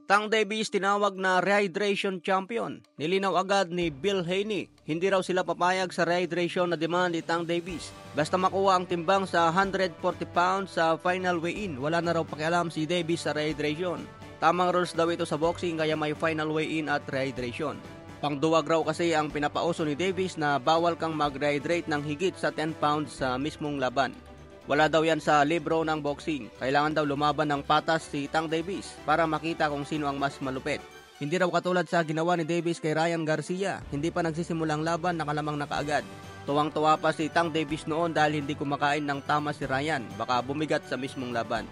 Tank Davis tinawag na rehydration champion. Nilinaw agad ni Bill Haney, hindi raw sila papayag sa rehydration na demand ni Tank Davis. Basta makuha ang timbang sa 140 pounds sa final weigh-in, wala na raw pakialam si Davis sa rehydration. Tamang rules daw ito sa boxing kaya may final weigh-in at rehydration. Pangduwag raw kasi ang pinapauso ni Davis na bawal kang mag-rehydrate ng higit sa 10 pounds sa mismong laban. Wala daw yan sa libro ng boxing. Kailangan daw lumaban ng patas si Tank Davis para makita kung sino ang mas malupit. Hindi raw katulad sa ginawa ni Davis kay Ryan Garcia. Hindi pa nagsisimulang laban, nakalamang na kaagad. Tuwang-tuwa pa si Tank Davis noon dahil hindi kumakain ng tama si Ryan. Baka bumigat sa mismong laban.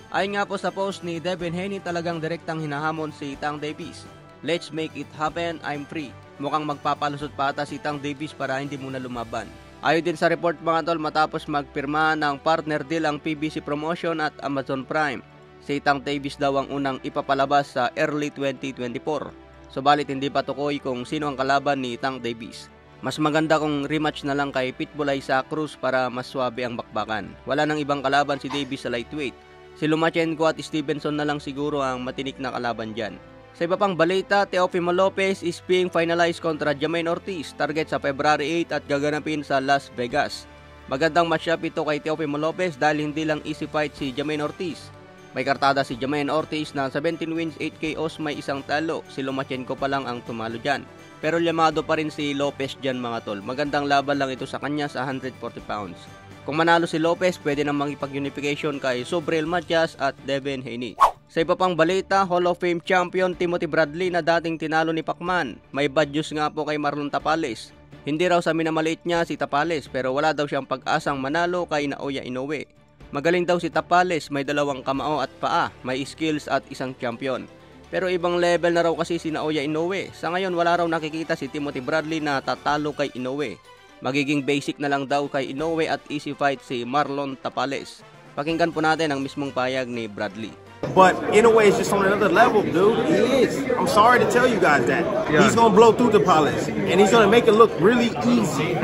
Ayon nga po sa post ni Devin Haney, talagang direktang hinahamon si Tank Davis. Let's make it happen, I'm free. Mukhang magpapalusot pa ata si Tank Davis para hindi muna lumaban. Ayon din sa report mga tol, matapos magpirma ng partner deal ang PBC Promotion at Amazon Prime, si Tank Davis daw ang unang ipapalabas sa early 2024. Subalit hindi pa tukoy kung sino ang kalaban ni Tank Davis. Mas maganda kung rematch na lang kay Pitbull Isaac Cruz para mas swabe ang bakbakan. Wala nang ibang kalaban si Davis sa lightweight. Si Lomachenko at Stevenson na lang siguro ang matinik na kalaban dyan. Sa iba pang balita, Teofimo Lopez is being finalized kontra Jamaine Ortiz, target sa February 8 at gaganapin sa Las Vegas. Magandang matchup ito kay Teofimo Lopez dahil hindi lang easy fight si Jamaine Ortiz. May kartada si Jamaine Ortiz na 17 wins, 8 KOs, may isang talo. Si Lomachenko pa lang ang tumalo dyan. Pero llamado pa rin si Lopez dyan mga tol. Magandang laban lang ito sa kanya sa 140 pounds. Kung manalo si Lopez, pwede nang makipag-unification kay Subriel Matias at Devin Haney. Sa iba pang balita, Hall of Fame champion Timothy Bradley na dating tinalo ni Pacman. May bad news nga po kay Marlon Tapales. Hindi raw sa minamaliit niya si Tapales pero wala daw siyang pag-asang manalo kay Naoya Inoue. Magaling daw si Tapales, may 2 kamao at paa, may skills at isang champion. Pero ibang level na raw kasi si Naoya Inoue. Sa ngayon wala raw nakikita si Timothy Bradley na tatalo kay Inoue. Magiging basic na lang daw kay Inoue at easy fight si Marlon Tapales. Pakinggan po natin ang mismong payag ni Bradley. But Inoue is just on another level, dude. He is. I'm sorry to tell you guys that. Yeah. He's going to blow through Tapales. And he's going to make it look really easy.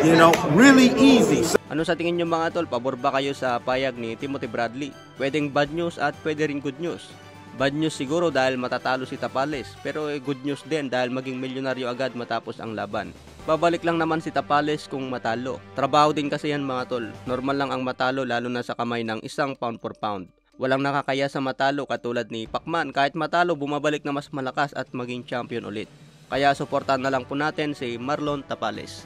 You know, really easy. Ano sa tingin nyo mga tol? Pabor ba kayo sa payag ni Timothy Bradley? Pwedeng bad news at pwede rin good news. Bad news siguro dahil matatalo si Tapales. Pero good news din dahil maging milyonaryo agad matapos ang laban. Babalik lang naman si Tapales kung matalo. Trabaho din kasi yan mga tol. Normal lang ang matalo lalo na sa kamay ng 1 pound per pound. Walang nakakaya sa matalo katulad ni Pacman. Kahit matalo, bumabalik na mas malakas at maging champion ulit. Kaya suportahan na lang po natin si Marlon Tapales.